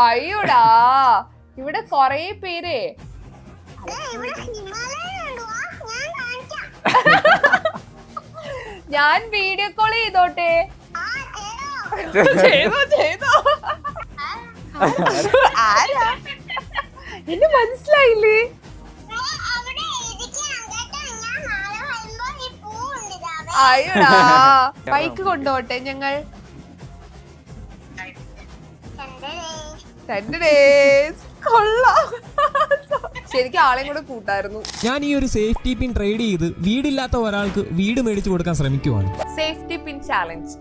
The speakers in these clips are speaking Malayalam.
അയ്യോടാ, ഇവിടെ കൊറേ പേര് ഞാൻ വീഡിയോ കോൾ ചെയ്തോട്ടെ? ചെയ്തോ ചെയ്തോ. ആരാ? എന്നെ മനസ്സിലായില്ലേ? അയ്യോടാ, ബൈക്ക് കൊണ്ടുപോട്ടെ ഞങ്ങൾ? ശരിക്കും ആളെയും കൂടെ കൂട്ടായിരുന്നു. ഞാൻ ഈ ഒരു സേഫ്റ്റി പിൻ ട്രേഡ് ചെയ്ത് വീടില്ലാത്ത ഒരാൾക്ക് വീട് മേടിച്ചു കൊടുക്കാൻ ശ്രമിക്കുവാണ്. സേഫ്റ്റി പിൻ ചാലഞ്ച്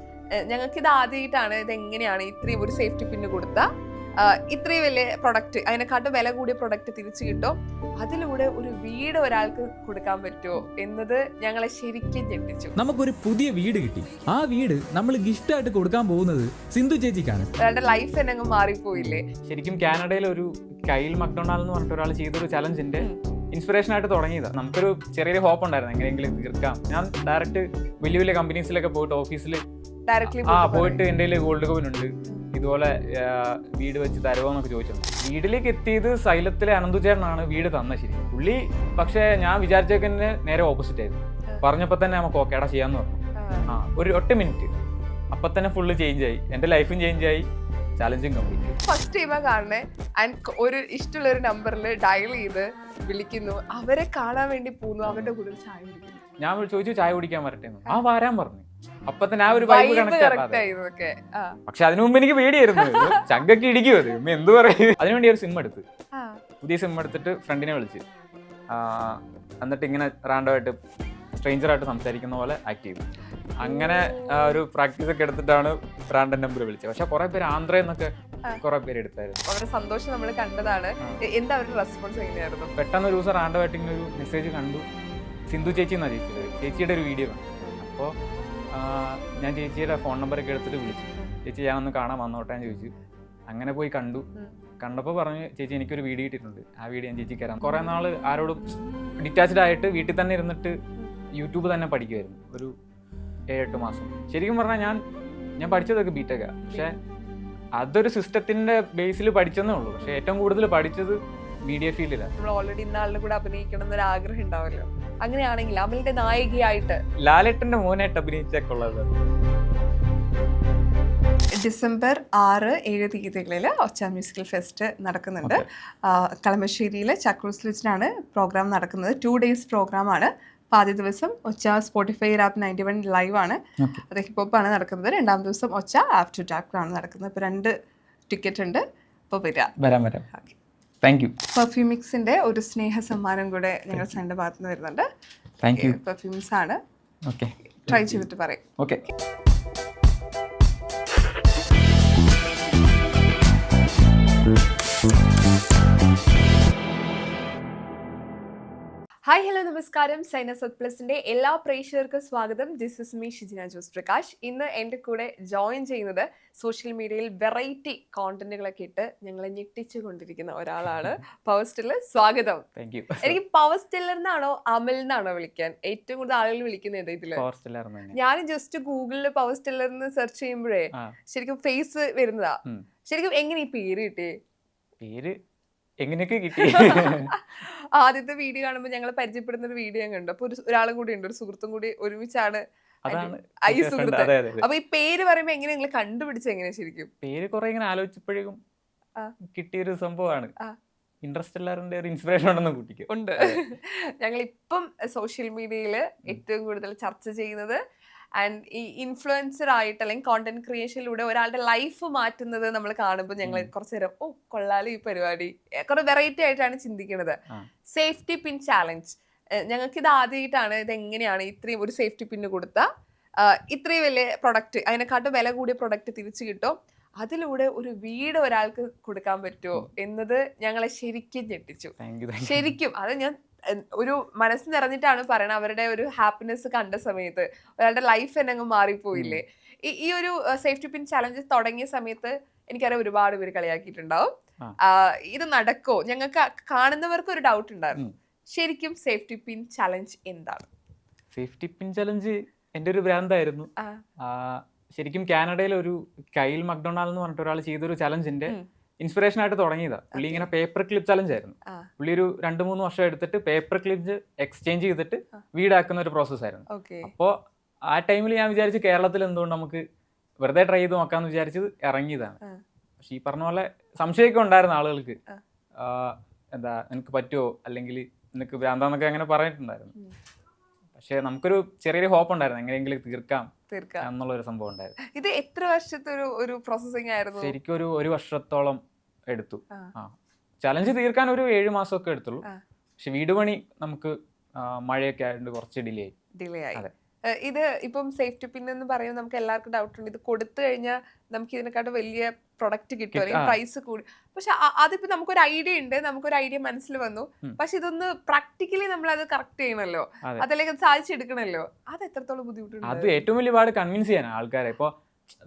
ഞങ്ങൾക്ക് ഇത് ആദ്യമായിട്ടാണ്. ഇത് എങ്ങനെയാണ് ഇത്രയും ഒരു സേഫ്റ്റി പിന്ന് കൊടുത്ത ഇത്രയും വലിയ പ്രൊഡക്റ്റ്, അതിനെക്കാട്ടും വില കൂടിയ പ്രൊഡക്റ്റ് തിരിച്ചു കിട്ടും, അതിലൂടെ ഒരു വീട് ഒരാൾക്ക് കൊടുക്കാൻ പറ്റുമോ എന്നത് ഞങ്ങളെ ശരിക്കും ഞെട്ടിച്ചു. നമുക്കൊരു പുതിയ വീട് കിട്ടി. ആ വീട് നമ്മൾ ഗിഫ്റ്റ് ആയിട്ട് കൊടുക്കാൻ പോകുന്നത് സിന്ധു ചേച്ചിക്കാണ്. ഒരാളുടെ ലൈഫ് തന്നെ അങ്ങ് മാറിപ്പോയില്ലേ? ശരിക്കും കാനഡയിൽ ഒരു കൈൽ മക്ഡൊണാൾഡ് എന്ന് പറഞ്ഞിട്ട് ഒരാൾ ചെയ്തൊരു ചലഞ്ചിന്റെ ഇൻസ്പിറേഷൻ ആയിട്ട് തുടങ്ങിയതാണ്. നമുക്കൊരു ചെറിയൊരു ഹോപ്പ് ഉണ്ടായിരുന്നു എങ്ങനെയെങ്കിലും തീർക്കാം. ഞാൻ ഡയറക്റ്റ് വലിയ വലിയ കമ്പനീസിലൊക്കെ പോയിട്ട് ഓഫീസിൽ പോയിട്ട് എൻ്റെ കയ്യിൽ ഗോൾഡ് കോയിൻ ഉണ്ട്, ഇതുപോലെ വീട് വെച്ച് തരുമോ എന്നൊക്കെ ചോദിച്ചിട്ടുണ്ട്. വീട്ടിലേക്ക് എത്തിയത് സൈലത്തിലെ അനന്തുചേട്ടനാണ് വീട് തന്ന. ശരി പുള്ളി, പക്ഷെ ഞാൻ വിചാരിച്ചേക്കന്നെ നേരെ ഓപ്പോസിറ്റ് ആയിരുന്നു. പറഞ്ഞപ്പോ തന്നെ നമുക്ക് ഓക്കേടാ ചെയ്യാന്ന് പറഞ്ഞു. ഒരു 8 മിനിറ്റ് അപ്പൊ തന്നെ ഫുള്ള് ചേഞ്ച് ആയി, എന്റെ ലൈഫും ചേഞ്ച് ആയി, ചാലഞ്ചും കംപ്ലീറ്റ്. ഫസ്റ്റ് ടൈമാ കാണണേ. ആൻഡ് ഒരു ഇഷ്ടമുള്ള ഒരു നമ്പറിൽ ഡയൽ ചെയ്ത് വിളിക്കുന്നു, അവരെ കാണാൻ വേണ്ടി പോകുന്നു, അവരുടെ കൂടെ ചായ കുടിക്കുന്നു. ഞാൻ ചോദിച്ചു ചായ കുടിക്കാൻ വരട്ടെ, ആ വരാൻ പറഞ്ഞു. അപ്പൊ തന്നെ ആ ഒരു വൈബ് കണക്ട് ആയി. പക്ഷെ അതിനു മുമ്പ് എനിക്ക് പേടിയായിരുന്നു, ചങ്കൊക്കെ ഇടിക്കും അത് എന്ത് പറയും. അതിനുവേണ്ടി ഒരു സിം എടുത്ത്, പുതിയ സിം എടുത്തിട്ട് ഫ്രണ്ടിനെ വിളിച്ച്, എന്നിട്ട് ഇങ്ങനെ റാൻഡമായിട്ട് സ്ട്രേഞ്ചറായിട്ട് സംസാരിക്കുന്ന പോലെ ആക്ട് ചെയ്തു. അങ്ങനെ ഒരു പ്രാക്ടീസ് ഒക്കെ എടുത്തിട്ടാണ് റാൻഡം നമ്പർ വിളിച്ചത്. പക്ഷെ കുറെ പേര് ആന്ധ്രയെന്നൊക്കെ കുറെ പേര് എടുത്തായിരുന്നു. അവരുടെ സന്തോഷം നമ്മൾ കണ്ടതാണ്. എന്താ അവരുടെ റെസ്പോൺസ് എങ്ങനെയായിരുന്നു? പെട്ടെന്ന് ഒരു ദിവസം റാൻഡമായിട്ട് ഇങ്ങനെ ഒരു മെസ്സേജ് കണ്ടു, സിന്ധു ചേച്ചി എന്നാണ് ചേച്ചിയുടെ ഒരു വീഡിയോ കണ്ടു. അപ്പോൾ ഞാൻ ചേച്ചിയുടെ ഫോൺ നമ്പറൊക്കെ എടുത്തിട്ട് വിളിച്ചു, ചേച്ചി ഞാനൊന്ന് കാണാൻ വന്നോട്ടെ എന്ന് ചോദിച്ചു. അങ്ങനെ പോയി കണ്ടു. കണ്ടപ്പോൾ പറഞ്ഞു, ചേച്ചി എനിക്കൊരു വീഡിയോ ഇട്ടിട്ടുണ്ട്, ആ വീഡിയോ ഞാൻ ചേച്ചിക്ക് തരാം. കുറേ നാൾ ആരോടും ഡിറ്റാച്ച്ഡ് ആയിട്ട് വീട്ടിൽ തന്നെ ഇരുന്നിട്ട് യൂട്യൂബ് തന്നെ പഠിക്കുമായിരുന്നു ഒരു 7-8 മാസം. ശരിക്കും പറഞ്ഞാൽ ഞാൻ പഠിച്ചതൊക്കെ ബിടെക്കാണ്. പക്ഷേ അതൊരു സിസ്റ്റത്തിൻ്റെ ബേസിൽ പഠിച്ചെന്നേ ഉള്ളൂ. പക്ഷേ ഏറ്റവും കൂടുതൽ പഠിച്ചത് മീഡിയ ഫീൽഡിലാണ്. നമ്മൾ ഓൾറെഡി ഇന്നാളിന് കൂടെ അഭിനയിക്കണം എന്നൊരു ആഗ്രഹം ഉണ്ടാവല്ലോ. അങ്ങനെയാണെങ്കിൽ അമലിന്റെ നായികയായിട്ട് ലാലേട്ടന്റെ മോനായിട്ട് അഭിനയിച്ചേക്കുള്ളത്. ഡിസംബർ 6-7 തീയതികളിൽ ഒച്ച മ്യൂസിക്കൽ ഫെസ്റ്റ് നടക്കുന്നുണ്ട്. കളമശ്ശേരിയിൽ ചക്രൂസ് ലിസ്റ്റിലാണ് പ്രോഗ്രാം നടക്കുന്നത്. 2 ഡേയ്സ് പ്രോഗ്രാമാണ്. ആദ്യ ദിവസം ഒച്ച സ്പോട്ടിഫൈ ആപ്പ് 91 ലൈവ് ആണ്, അത് ഹിപ്പോപ്പാണ് നടക്കുന്നത്. 2ാം ദിവസം ഒച്ച ആഫ്റ്റർ ഡാർക്ക് ആണ് നടക്കുന്നത്. ഇപ്പോൾ 2 ടിക്കറ്റ് ഉണ്ട്. അപ്പോൾ വരാം. Thank you. പെർഫ്യൂമിക്സിന്റെ ഒരു സ്നേഹ സമ്മാനം കൂടെ ഞങ്ങൾ സൈൻ്റെ ഭാഗത്ത് നിന്ന് വരുന്നുണ്ട്. പെർഫ്യൂംസ് ആണ്, ട്രൈ ചെയ്തിട്ട് പറയും. ഓക്കെ. ഹായ് ഹലോ നമസ്കാരം. സൈനസ് പ്ലസിന്റെ എല്ലാ പ്രേക്ഷകർക്കും സ്വാഗതം. This is me Shijina Jose Prakash. ഇന്ന് എൻ്റെ കൂടെ ജോയിൻ ചെയ്യുന്നത് സോഷ്യൽ മീഡിയയിൽ വെറൈറ്റി കോണ്ടന്റുകളൊക്കെ ഇട്ട് ഞങ്ങളെ ഞെട്ടിച്ചു കൊണ്ടിരിക്കുന്ന ഒരാളാണ്. പവർ സ്റ്റില്ലർ, സ്വാഗതം. എനിക്ക് പവർ സ്റ്റില്ലർ എന്നാണോ അമൽ എന്നാണോ വിളിക്കാൻ ഏറ്റവും കൂടുതൽ ആളുകൾ വിളിക്കുന്നത്? ഇതില് ഞാൻ ജസ്റ്റ് ഗൂഗിളിൽ പവർ സ്റ്റില്ലർ എന്ന് സെർച്ച് ചെയ്യുമ്പോഴേ ശരിക്കും ഫേസ് വരുന്നതാ. ശരിക്കും എങ്ങനെ ഈ പേര് കിട്ടി? പേര് എങ്ങനെയൊക്കെ കിട്ടി? ആദ്യത്തെ വീഡിയോ കാണുമ്പോൾ ഞങ്ങൾ പരിചയപ്പെടുന്ന ഒരു വീഡിയോ കണ്ടു. അപ്പൊ ഒരാളും കൂടി ഉണ്ട്, ഒരു സുഹൃത്തും കൂടി ഒരുമിച്ചാണ് ഈ സുഹൃത്ത്. അപ്പൊ ഈ പേര് പറയുമ്പോ എങ്ങനെ നിങ്ങൾ കണ്ടുപിടിച്ച എങ്ങനെയാ? ശരിക്കും പേര് കുറെ ഇങ്ങനെ ആലോചിച്ചപ്പോഴേക്കും കിട്ടിയൊരു സംഭവമാണ്. ഇൻട്രസ്റ്റെല്ലാറിന്റെ ഒരു ഇൻസ്പിറേഷൻ ഉണ്ടെന്ന് കുട്ടിക്ക് ഉണ്ട്. ഞങ്ങൾ ഇപ്പം സോഷ്യൽ മീഡിയയിൽ ഏറ്റവും കൂടുതൽ ചർച്ച ചെയ്യുന്നത് ആൻഡ് ഈ ഇൻഫ്ലുവൻസർ ആയിട്ട് അല്ലെങ്കിൽ കോണ്ടന്റ് ക്രിയേഷനിലൂടെ ഒരാളുടെ ലൈഫ് മാറ്റുന്നത് നമ്മൾ കാണുമ്പോൾ ഞങ്ങൾ കുറച്ചു നേരം കൊള്ളാലോ ഈ പരിപാടി, കുറെ വെറൈറ്റി ആയിട്ടാണ് ചിന്തിക്കുന്നത്. സേഫ്റ്റി പിൻ ചാലഞ്ച് ഞങ്ങൾക്ക് ഇത് ആദ്യമായിട്ടാണ്. ഇത് എങ്ങനെയാണ് ഇത്രയും ഒരു സേഫ്റ്റി പിന്ന് കൊടുത്ത ഇത്രയും വലിയ പ്രൊഡക്റ്റ്, അതിനെക്കാട്ടും വില കൂടിയ പ്രൊഡക്റ്റ് തിരിച്ചു കിട്ടും, അതിലൂടെ ഒരു വീട് ഒരാൾക്ക് കൊടുക്കാൻ പറ്റുമോ എന്നത് ഞങ്ങളെ ശരിക്കും ഞെട്ടിച്ചു. ശരിക്കും അത് ഞാൻ ഒരു മനസ്സ് നിറഞ്ഞിട്ടാണ് പറയണത്. അവരുടെ ഒരു ഹാപ്പിനെസ് കണ്ട സമയത്ത് ഒരാളുടെ ലൈഫ് തന്നെ അങ്ങ് മാറിപ്പോയില്ലേ? ഈ ഒരു സേഫ്റ്റി പിൻ ചലഞ്ച് തുടങ്ങിയ സമയത്ത് എനിക്കറിയാം ഒരുപാട് പേര് കളിയാക്കിയിട്ടുണ്ടാവും. ഇത് നടക്കോ? ഞങ്ങൾക്ക് കാണുന്നവർക്ക് ഒരു ഡൗട്ട് ഉണ്ടായിരുന്നു. ശരിക്കും സേഫ്റ്റി പിൻ ചലഞ്ച് എന്താണ്? സേഫ്റ്റി പിൻ ചലഞ്ച് എൻ്റെ ഒരു ഭ്രാന്തായിരുന്നു. ശരിക്കും കാനഡയിൽ ഒരു കൈൽ മക്ഡൊണാൾഡ് എന്ന് പറഞ്ഞിട്ട് ഒരാൾ ചെയ്തൊരു ചലഞ്ചിന്റെ ഇൻസ്പിറേഷൻ ആയിട്ട് തുടങ്ങിയതാ. പുള്ളി ഇങ്ങനെ പേപ്പർ ക്ലിപ്പ് ചലഞ്ച് ആയിരുന്നു. ആ. പുള്ളി ഒരു 2-3 വർഷം എടുത്തിട്ട് പേപ്പർ ക്ലിപ്പ് എക്സ്ചേഞ്ച് ചെയ്തിട്ട് വീടാക്കുന്ന ഒരു പ്രോസസ് ആയിരുന്നു. ഓക്കെ. അപ്പോൾ ആ ടൈമിൽ ഞാൻ വിചാരിച്ചു കേരളത്തിൽ എന്തുകൊണ്ട് നമുക്ക് വെറുതെ ട്രൈ ചെയ്ത് നോക്കാന്ന് വിചാരിച്ചത് ഇറങ്ങിയതാണ്. പക്ഷെ ഈ പറഞ്ഞ പോലെ സംശയമൊക്കെ ഉണ്ടായിരുന്നു ആളുകൾക്ക്. എന്താ നിനക്ക് പറ്റുമോ അല്ലെങ്കിൽ നിനക്ക് ഭ്രാന്താന്നൊക്കെ അങ്ങനെ പറഞ്ഞിട്ടുണ്ടായിരുന്നു. പക്ഷെ നമുക്കൊരു ചെറിയൊരു ഹോപ്പ് ഉണ്ടായിരുന്നു എങ്ങനെയെങ്കിലും തീർക്കാം എന്നുള്ളൊരു സംഭവം ഉണ്ടായിരുന്നു. ഇത് എത്ര വർഷത്തെ ഒരു പ്രോസസ്സിംഗ് ആയിരുന്നു? ശരിക്കും ഒരു വർഷത്തോളം എടുത്തു. ചലഞ്ച് തീർക്കാൻ ഒരു 7 മാസമൊക്കെ എടുത്തുള്ളൂ. പക്ഷെ വീട് പണി നമുക്ക് മഴയൊക്കെ ആയതുകൊണ്ട് കുറച്ച് ഡിലേ ആയി. അതെ. ഇത് ഇപ്പം സേഫ്റ്റി പിൻ എന്ന് പറയുമ്പോൾ നമുക്ക് എല്ലാവർക്കും ഡൗട്ട് ഉണ്ട്. ഇത് കൊടുത്തു കഴിഞ്ഞാൽ നമുക്ക് ഇതിനെക്കാട്ടും വലിയ പ്രൊഡക്റ്റ് കിട്ടും അല്ലെങ്കിൽ പ്രൈസ് കൂടി. പക്ഷെ അതിപ്പോ നമുക്കൊരു ഐഡിയ ഉണ്ട്, നമുക്കൊരു ഐഡിയ മനസ്സിൽ വന്നു. പക്ഷെ ഇതൊന്ന് പ്രാക്ടിക്കലി നമ്മൾ അത് കറക്റ്റ് ചെയ്യണമല്ലോ, അതിലേക്ക് സാധിച്ചെടുക്കണല്ലോ. അത് എത്രത്തോളം ബുദ്ധിമുട്ടുണ്ട്? അത് ഏറ്റവും വലിയ പാട് കൺവിൻസ് ചെയ്യാനാണ് ആൾക്കാരെ. ഇപ്പോൾ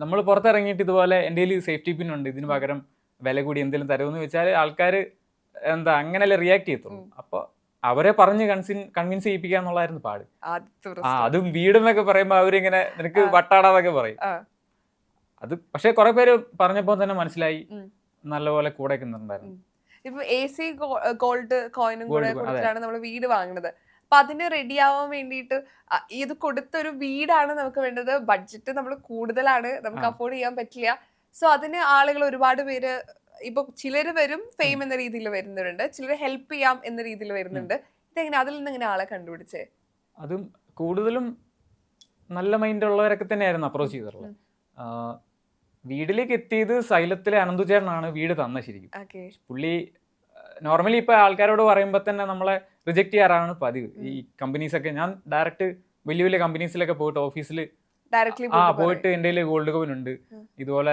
നമ്മൾ പുറത്തിറങ്ങിയിട്ട് ഇതുപോലെ എൻ്റെ കയ്യിൽ സേഫ്റ്റി പിൻ ഉണ്ട്, ഇതിന് പകരം വില കൂടി എന്തെങ്കിലും തരുമെന്ന് വെച്ചാൽ ആൾക്കാർ എന്താ അങ്ങനെയല്ലേ റിയാക്ട് ചെയ്യത്തുള്ളൂ. അപ്പോൾ അവരെ പറഞ്ഞ് കൺവിൻസ് ചെയ്യിപ്പിക്കുക എന്നുള്ളതായിരുന്നു പാട്. അതും വീടെന്നൊക്കെ പറയുമ്പോൾ അവരിങ്ങനെ നിനക്ക് വട്ടാടാന്നൊക്കെ പറയും. അത് പക്ഷെ കുറെ പേര് പറഞ്ഞപ്പോ തന്നെ മനസ്സിലായി നല്ലപോലെ കൂടെ നിന്നുണ്ടായിരുന്നു. ഇപ്പൊ AC ഗോൾഡ് കോയിനും കൂടെ കൊടുത്തിട്ടാണ് നമ്മൾ വീട് വാങ്ങുന്നത്. അപ്പൊ അതിന് റെഡി ആവാൻ വേണ്ടിയിട്ട് ഇത് കൊടുത്തൊരു വീടാണ് നമുക്ക് വേണ്ടത്. ബഡ്ജറ്റ് നമ്മൾ കൂടുതലാണ്, നമുക്ക് അഫോർഡ് ചെയ്യാൻ പറ്റില്ല. സോ അതിന് ആളുകൾ ഒരുപാട് പേര് ഇപ്പൊ ചിലര് വരും ഫെയിം എന്ന രീതിയിൽ വരുന്നവരുണ്ട്, ചിലർ ഹെൽപ്പ് ചെയ്യാം എന്ന രീതിയിൽ വരുന്നുണ്ട്. ഇതെങ്ങനെ അതിൽ നിന്ന് ഇങ്ങനെ ആളെ കണ്ടുപിടിച്ചേ? അതും കൂടുതലും നല്ല മൈൻഡ് ഉള്ളവരൊക്കെ തന്നെയായിരുന്നു അപ്രോച്ച് ചെയ്തിട്ടുള്ളത്. വീട്ടിലേക്ക് എത്തിയത് സൈലത്തിലെ അനന്തുചേട്ടനാണ് വീട് തന്ന. ശരിക്കും പുള്ളി നോർമലി ഇപ്പൊ ആൾക്കാരോട് പറയുമ്പോൾ തന്നെ നമ്മളെ റിജക്ട് ചെയ്യാറാണ് പതിവ്. ഈ കമ്പനീസൊക്കെ ഞാൻ ഡയറക്റ്റ് വലിയ വലിയ കമ്പനീസിലൊക്കെ പോയിട്ട് ഓഫീസിൽ പോയിട്ട് എൻ്റെ ഗോൾഡ് കോയിൻ ഉണ്ട്, ഇതുപോലെ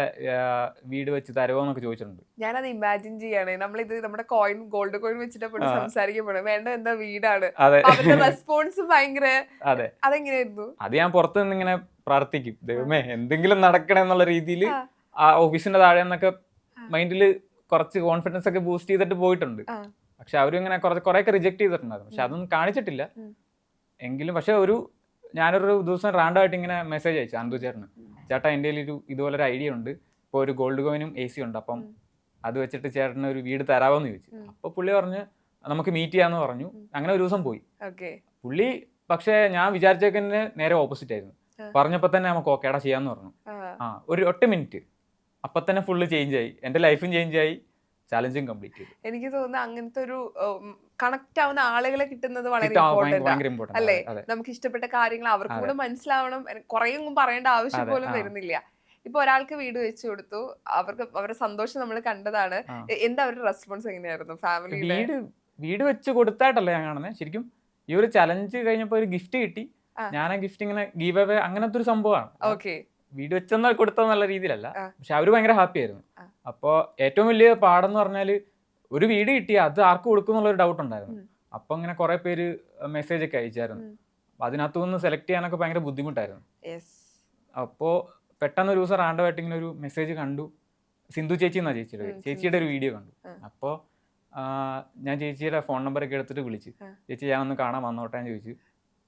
വീട് വെച്ച് തരുമോ എന്നൊക്കെ ചോദിച്ചിട്ടുണ്ട്. ഞാനത് ഇമാജിൻ ചെയ്യാണ്, നമ്മളിത് നമ്മുടെ കോയിൻ ഗോൾഡ് കോയിൻ വെച്ചിട്ട് സംസാരിക്കപ്പെടും, വേണ്ട എന്താ വീടാണ്. റെസ്പോൺസ് ഭയങ്കര. അതെങ്ങനെയായിരുന്നു? അത് ഞാൻ പുറത്തു നിന്ന് ഇങ്ങനെ പ്രാർത്ഥിക്കും, ദൈവമേ എന്തെങ്കിലും നടക്കണേ എന്നുള്ള രീതിയിൽ. ആ ഓഫീസിന്റെ താഴെ നിന്നൊക്കെ മൈൻഡിൽ കുറച്ച് കോൺഫിഡൻസ് ഒക്കെ ബൂസ്റ്റ് ചെയ്തിട്ട് പോയിട്ടുണ്ട്. പക്ഷെ അവരും ഇങ്ങനെ കുറെയൊക്കെ റിജക്ട് ചെയ്തിട്ടുണ്ടായിരുന്നു. പക്ഷെ അതൊന്നും കാണിച്ചിട്ടില്ല എങ്കിലും. പക്ഷെ ഞാനൊരു ദിവസം റാൻഡമായിട്ട് ഇങ്ങനെ മെസ്സേജ് അയച്ചു അനന്തു ചേട്ടന്, ചേട്ടാ എൻ്റെ കയ്യിൽ ഇതുപോലെ ഒരു ഐഡിയ ഉണ്ട്, ഇപ്പോൾ ഒരു ഗോൾഡ് കോയിനും AC ഉണ്ട്, അപ്പം അത് വെച്ചിട്ട് ചേട്ടന് ഒരു വീട് തരാമോന്ന് ചോദിച്ചു. അപ്പോൾ പുള്ളി പറഞ്ഞ് നമുക്ക് മീറ്റ് ചെയ്യാന്ന് പറഞ്ഞു. അങ്ങനെ ഒരു ദിവസം പോയി. പുള്ളി പക്ഷെ ഞാൻ വിചാരിച്ചേക്കന്നെ നേരെ ഓപ്പോസിറ്റ് ആയിരുന്നു. പറഞ്ഞപ്പോൾ തന്നെ നമുക്ക് ഓക്കേടാ ചെയ്യാന്ന് പറഞ്ഞു. ഒരു 8 മിനിറ്റ് അപ്പൊ തന്നെ ഫുള്ള് ചേഞ്ച് ആയി, എൻ്റെ ലൈഫും ചേഞ്ച് ആയി, ചാലഞ്ചും കംപ്ലീറ്റ് ചെയ്തു. എനിക്ക് തോന്നുന്നു അങ്ങനത്തെ ഒരു കണക്ട് ആവുന്ന ആളുകളെ കിട്ടുന്നത് വളരെ ഇമ്പോർട്ടന്റ് അല്ലേ? നമുക്ക് ഇഷ്ടപ്പെട്ട കാര്യങ്ങൾ അവർക്ക് കൂടെ മനസ്സിലാവണം. കുറെ ഒന്നും പറയേണ്ട ആവശ്യം പോലും വരുന്നില്ല. ഇപ്പൊ ഒരാൾക്ക് വീട് വെച്ചു കൊടുത്തു, അവരുടെ സന്തോഷം നമ്മൾ കണ്ടതാണ്. എന്താ അവരുടെ റെസ്പോൺസ് എങ്ങനെയായിരുന്നു ഫാമിലിയുടെ? വീട് വെച്ച് കൊടുത്തായിട്ടല്ല ഞാൻ കാണുന്നത്. ശരിക്കും ഈ ഒരു ചലഞ്ച് കഴിഞ്ഞപ്പോ ഒരു ഗിഫ്റ്റ് കിട്ടി. ഞാൻ ആ ഗിഫ്റ്റ് ഇങ്ങനെ ഗീവ് അവേ അങ്ങനത്തെ ഒരു സംഭവമാണ്. വീട് വെച്ചെന്ന കൊടുത്തെന്നുള്ള രീതിയിലല്ല, പക്ഷെ അവര് ഭയങ്കര ഹാപ്പി ആയിരുന്നു. അപ്പോ ഏറ്റവും വലിയ പാടെന്ന് പറഞ്ഞാല് ഒരു വീട് കിട്ടി അത് ആർക്ക് കൊടുക്കും എന്നുള്ളൊരു ഡൗട്ട് ഉണ്ടായിരുന്നു. അപ്പൊ ഇങ്ങനെ കുറെ പേര് മെസ്സേജ് ഒക്കെ അയച്ചായിരുന്നു. അതിനകത്തുനിന്ന് സെലക്ട് ചെയ്യാനൊക്കെ ഭയങ്കര ബുദ്ധിമുട്ടായിരുന്നു. അപ്പോ പെട്ടെന്ന് ഒരു ദിവസം റാൻഡമായിട്ട് ഇങ്ങനെ ഒരു മെസ്സേജ് കണ്ടു. സിന്ധു ചേച്ചി എന്നാ ചേച്ചിയുടെ ഒരു വീഡിയോ കണ്ടു. അപ്പോൾ ഞാൻ ചേച്ചിയുടെ ഫോൺ നമ്പറൊക്കെ എടുത്തിട്ട് വിളിച്ചു, ചേച്ചി ഞാനൊന്ന് കാണാൻ വന്നോട്ടെ എന്ന് ചോദിച്ചു.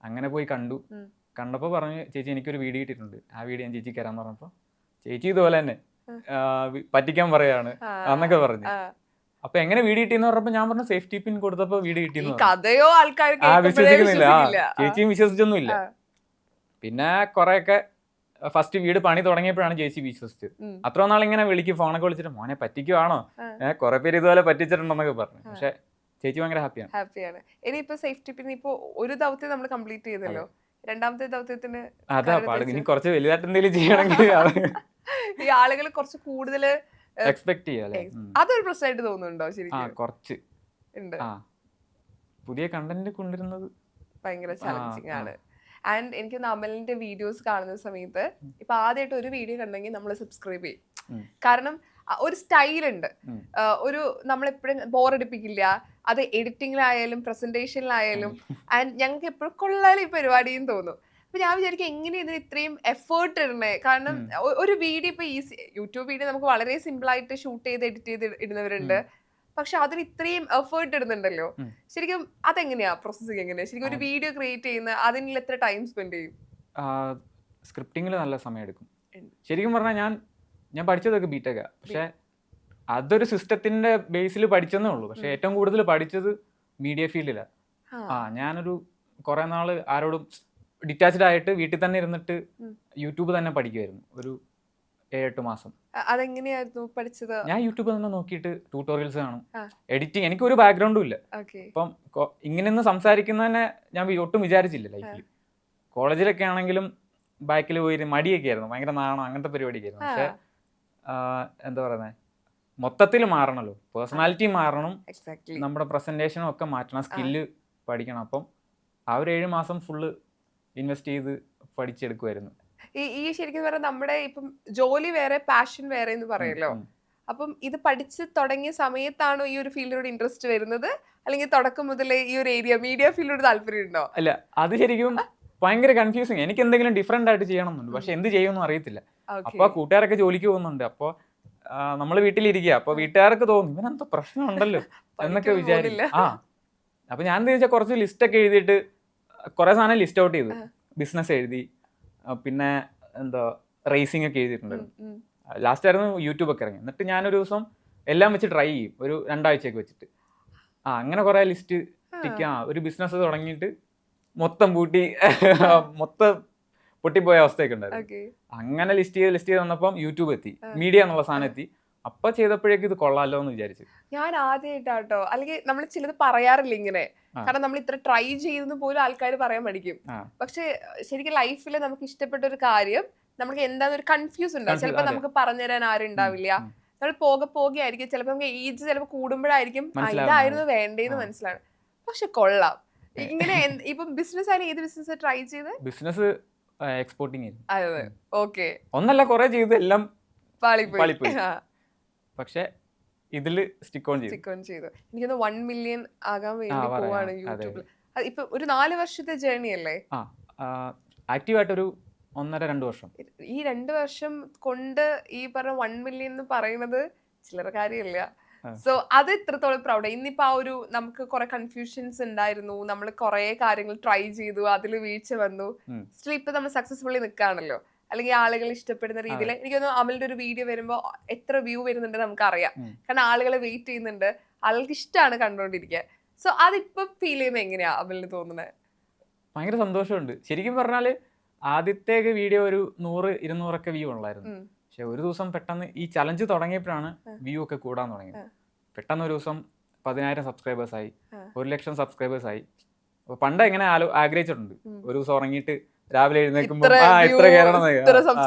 അങ്ങനെ പോയി കണ്ടപ്പോൾ പറഞ്ഞു, ചേച്ചി എനിക്കൊരു വീഡിയോ കിട്ടിയിട്ടുണ്ട്, ആ വീഡിയോ ഞാൻ ചേച്ചിക്ക് തരാന്ന് പറഞ്ഞപ്പോൾ ചേച്ചി ഇതുപോലെ തന്നെ പറ്റിക്കാൻ പറയാണ് എന്നൊക്കെ പറഞ്ഞു. അപ്പൊ എങ്ങനെ വീഡിയോ കിട്ടിയെന്ന് പറഞ്ഞപ്പോ ഞാൻ പറഞ്ഞു സേഫ്റ്റി പിൻ കൊടുത്തപ്പോ വീഡിയോ കിട്ടിയെന്ന്. കഥയോ ആൾക്കാർ വിശ്വസിക്കുന്നില്ല, ചേച്ചിയും വിശ്വസിച്ചൊന്നുമില്ല. പിന്നെ കുറെയൊക്കെ ഫസ്റ്റ് വീട് പണി തുടങ്ങിയപ്പോഴാണ് ചേച്ചി വിശ്വസിച്ചത്. അത്ര നാൾ ഇങ്ങനെ വിളിക്കും, ഫോണൊക്കെ വിളിച്ചിട്ട് മോനെ പറ്റിക്കുവാണോ, കുറെ പേര് ഇതുപോലെ പറ്റിച്ചിട്ടുണ്ടെന്നൊക്കെ പറഞ്ഞു. പക്ഷെ ചേച്ചി ഭയങ്കര ഹാപ്പിയാണ്. ഇനിയിപ്പോ സേഫ്റ്റി പിൻ ഇപ്പൊ ഒരു ദൗത്യം നമ്മൾ കംപ്ലീറ്റ് ചെയ്തല്ലോ, രണ്ടാമത്തെ ദൗത്യത്തിന് അതാ പാട്. ഇനി കുറച്ച് വലുതായിട്ട് എന്തെങ്കിലും ചെയ്യണമെങ്കിൽ ഈ ആളുകൾ കുറച്ച് കൂടുതൽ എക്സ്പെക്ട് ചെയ്യാല്ലേ, അതൊരു പ്രശ്നമായിട്ട് തോന്നുന്നുണ്ടോ? ശരിക്കും കുറച്ച് ഉണ്ട്. പുതിയ കണ്ടന്റ് കൊണ്ടുവരുന്നത് ഭയങ്കര ചാലഞ്ചിങ് ആണ്. ആൻഡ് എനിക്ക് അമലിന്റെ വീഡിയോസ് കാണുന്ന സമയത്ത് ഇപ്പൊ ആദ്യമായിട്ട് ഒരു വീഡിയോ കണ്ടെങ്കിൽ നമ്മൾ സബ്സ്ക്രൈബ് ചെയ്യും. കാരണം ഒരു സ്റ്റൈലുണ്ട്, ഒരു നമ്മളെപ്പോഴും ബോറടിപ്പിക്കില്ല. അത് എഡിറ്റിങ്ങിലായാലും പ്രസന്റേഷനിലായാലും. ആൻഡ് ഞങ്ങൾക്ക് എപ്പോഴും കൊള്ളാലും ഈ പരിപാടിയും തോന്നും. അപ്പൊ ഞാൻ വിചാരിക്കും എങ്ങനെ ഇതിന് ഇത്രയും എഫേർട്ട് ഇടണേ. കാരണം ഒരു വീഡിയോ ഇപ്പൊ ഈസി, യൂട്യൂബ് വീഡിയോ നമുക്ക് വളരെ സിമ്പിൾ ആയിട്ട് ഷൂട്ട് ചെയ്ത് എഡിറ്റ് ചെയ്ത് ഇടുന്നവരുണ്ട്. പക്ഷെ അതിന് ഇത്രയും എഫേർട്ട് ഇടുന്നുണ്ടല്ലോ. ശരിക്കും അതെങ്ങനെയാ പ്രോസസ്സിങ്? എങ്ങനെയാ ശരിക്കും ഒരു വീഡിയോ ക്രിയേറ്റ് ചെയ്യുന്ന അതിന് എത്ര ടൈം സ്പെൻഡ് ചെയ്യും? സ്ക്രിപ്റ്റിംഗിൽ നല്ല സമയം എടുക്കും. ശരിക്കും പറഞ്ഞാൽ ഞാൻ പഠിച്ചതൊക്കെ ബിടെക്കാ. പക്ഷെ അതൊരു സിസ്റ്റത്തിന്റെ ബേസിൽ പഠിച്ചെന്നേ ഉള്ളൂ. പക്ഷെ ഏറ്റവും കൂടുതൽ പഠിച്ചത് മീഡിയ ഫീൽഡിലാണ്. ഞാനൊരു കുറെ നാള് ആരോടും ഡിറ്റാച്ച്ഡ് ആയിട്ട് വീട്ടിൽ തന്നെ ഇരുന്നിട്ട് യൂട്യൂബ് തന്നെ പഠിക്കുമായിരുന്നു ഒരു 7-8 മാസം. അതെങ്ങനെയായിരുന്നു പഠിച്ചത്? ഞാൻ യൂട്യൂബ് തന്നെ നോക്കിയിട്ട് ട്യൂട്ടോറിയൽസ് കാണും. എഡിറ്റിംഗ്, എനിക്ക് ഒരു ബാക്ക്ഗ്രൗണ്ടും ഇല്ല. അപ്പം ഇങ്ങനെയൊന്ന് സംസാരിക്കുന്നതന്നെ ഞാൻ ഒട്ടും വിചാരിച്ചില്ല ലൈഫിൽ. കോളേജിലൊക്കെ ആണെങ്കിലും ബാക്കിൽ പോയി മടിയൊക്കെ ആയിരുന്നു, ഭയങ്കര നാണം, അങ്ങനത്തെ പരിപാടിയൊക്കെ ആയിരുന്നു. പക്ഷെ എന്താ പറയുന്നത്, മൊത്തത്തിൽ മാറണല്ലോ, പേഴ്സണാലിറ്റി മാറണം, നമ്മുടെ പ്രസന്റേഷനും ഒക്കെ മാറ്റണം, സ്കില്ല് പഠിക്കണം. അപ്പം ആ ഒരു 7 മാസം ഫുള്ള് ഇൻവെസ്റ്റ് ചെയ്ത് പഠിച്ചെടുക്കുമായിരുന്നു. ഈ ശരിക്കും പറഞ്ഞാൽ നമ്മുടെ ഇപ്പം ജോലി വേറെ പാഷൻ വേറെ എന്ന് പറയല്ലോ. അപ്പം ഇത് പഠിച്ച് തുടങ്ങിയ സമയത്താണോ ഈ ഒരു ഫീൽഡിനോട് ഇൻട്രസ്റ്റ് വരുന്നത്, അല്ലെങ്കിൽ തുടക്കം മുതലേ ഈ ഒരു ഏരിയ മീഡിയ ഫീൽഡിനോട് താല്പര്യം ഉണ്ടോ? അല്ല, അത് ശരിക്കും ഭയങ്കര കൺഫ്യൂസിങ്. എനിക്ക് എന്തെങ്കിലും ഡിഫറെന്റ് ആയിട്ട് ചെയ്യണമെന്നുണ്ട്, പക്ഷെ എന്ത് ചെയ്യുമെന്ന് അറിയത്തില്ല. അപ്പൊ കൂട്ടുകാരൊക്കെ ജോലിക്ക് പോകുന്നുണ്ട്, അപ്പൊ നമ്മൾ വീട്ടിലിരിക്കുക. അപ്പൊ വീട്ടുകാർക്ക് തോന്നും ഇവനെന്തോ പ്രശ്നമുണ്ടല്ലോ എന്നൊക്കെ വിചാരിക്കും. അപ്പൊ ഞാൻ എന്താ വെച്ചാൽ കുറച്ച് ലിസ്റ്റ് ഒക്കെ എഴുതിയിട്ട് കുറെ സാധനം ലിസ്റ്റ് ഔട്ട് ചെയ്തു. ബിസിനസ് എഴുതി, പിന്നെ എന്താ റേസിംഗ് ഒക്കെ എഴുതിയിട്ടുണ്ട്. ലാസ്റ്റ് ആയിരുന്നു യൂട്യൂബ് ഒക്കെ ഇറങ്ങി. എന്നിട്ട് ഞാനൊരു ദിവസം എല്ലാം വെച്ച് ട്രൈ ചെയ്യും, ഒരു 2 ആഴ്ചയൊക്കെ വെച്ചിട്ട്. അങ്ങനെ കുറെ ലിസ്റ്റ് ഒരു ബിസിനസ് തുടങ്ങിയിട്ട് മൊത്തം പൊട്ടിപ്പോയ അവസ്ഥയൊക്കെ ഉണ്ടായിരുന്നു. അങ്ങനെ ലിസ്റ്റ് ചെയ്ത് വന്നപ്പം യൂട്യൂബ് എത്തി, മീഡിയ എന്നുള്ള സാധനം എത്തി. അപ്പൊ ചെയ്തപ്പോഴേക്കും ഇത് കൊള്ളാലോ എന്ന് വിചാരിച്ചു. ഞാൻ ആദ്യമായിട്ടാട്ടോ, അല്ലെങ്കിൽ നമ്മൾ ചിലത് പറയാറില്ല ഇങ്ങനെ, കാരണം നമ്മൾ ഇത്ര ട്രൈ ചെയ്തെന്ന് പോലും ആൾക്കാർ പറയാൻ പഠിക്കും. പക്ഷെ ശരിക്കും ലൈഫിൽ നമുക്ക് ഇഷ്ടപ്പെട്ട ഒരു കാര്യം നമുക്ക് എന്താന്ന് ഒരു കൺഫ്യൂസ് ഉണ്ടാവും. ചിലപ്പോൾ നമുക്ക് പറഞ്ഞുതരാൻ ആരും ഉണ്ടാവില്ല. നമ്മൾ പോകെ ആയിരിക്കും, ചിലപ്പോൾ നമുക്ക് ഏജ് ചിലപ്പോൾ കൂടുമ്പോഴായിരിക്കും ഇതായിരുന്നു വേണ്ടേന്ന് മനസ്സിലാണ്. പക്ഷെ കൊള്ളാം. ഇങ്ങനെ ഇപ്പം ബിസിനസ് ആയാലും ഏത് ബിസിനസ് ട്രൈ ചെയ്ത്? Business exporting. അതെ, ഓക്കെ. ഒന്നല്ല, കുറെ ചെയ്ത് എല്ലാം പാളിപ്പോയി. പക്ഷെ ഇതില് സ്റ്റിക്ക് ഓൺ ചെയ്തു. എനിക്കൊന്ന് 1 മില്യൺ ആകാൻ വേണ്ടി പോവാണ് യൂട്യൂബിൽ. ഇപ്പൊ ഒരു 4 വർഷത്തെ ജേർണി അല്ലേ? ആക്റ്റീവായിട്ടൊരു 1.5-2 വർഷം. ഈ 2 വർഷം കൊണ്ട് ഈ പറഞ്ഞ 1 മില്യൺ എന്ന് പറയുന്നത് ചില്ലറ കാര്യമില്ല. സോ അത് എത്രത്തോളം പ്രൗഡ്. ഇന്നിപ്പോ ആ ഒരു നമുക്ക് കുറെ കൺഫ്യൂഷൻസ് ഉണ്ടായിരുന്നു, നമ്മൾ കുറെ കാര്യങ്ങൾ ട്രൈ ചെയ്തു, അതിൽ വീഴ്ച വന്നു, സ്റ്റിൽ ഇപ്പൊ നമ്മൾ സക്സസ്ഫുള്ളി നിൽക്കുകയാണല്ലോ. അല്ലെങ്കിൽ ആളുകൾ ഇഷ്ടപ്പെടുന്ന രീതിയിൽ. എനിക്കൊന്ന് അമലിന്റെ ഒരു വീഡിയോ വരുമ്പോ എത്ര വ്യൂ വരുന്നുണ്ട് നമുക്കറിയാം, കാരണം ആളുകൾ വെയിറ്റ് ചെയ്യുന്നുണ്ട്, ആളുകൾക്ക് ഇഷ്ടമാണ് കണ്ടോണ്ടിരിക്കാൻ. സോ അതിപ്പോ ഫീൽ ചെയ്യുമ്പോൾ എങ്ങനെയാ അമലിന് തോന്നുന്നത്? ഭയങ്കര സന്തോഷമുണ്ട്. ശരിക്കും പറഞ്ഞാല് ആദ്യത്തെ വീഡിയോ ഒരു 100-200 വ്യൂ ഉള്ളായിരുന്നു. പക്ഷെ ഒരു ദിവസം പെട്ടെന്ന് ഈ ചലഞ്ച് തുടങ്ങിയപ്പോഴാണ് വ്യൂ ഒക്കെ കൂടാൻ തുടങ്ങിയത്. പെട്ടെന്ന് ഒരു ദിവസം 10,000 സബ്സ്ക്രൈബേഴ്സ് ആയി, 1,00,000 സബ്സ്ക്രൈബേഴ്സ് ആയി. അപ്പൊ പണ്ട് എങ്ങനെ ആഗ്രഹിച്ചിട്ടുണ്ട്, ഒരു ദിവസം ഉറങ്ങിയിട്ട് രാവിലെ എഴുന്നേൽക്കുമ്പോൾ ഇത്ര കയറണം.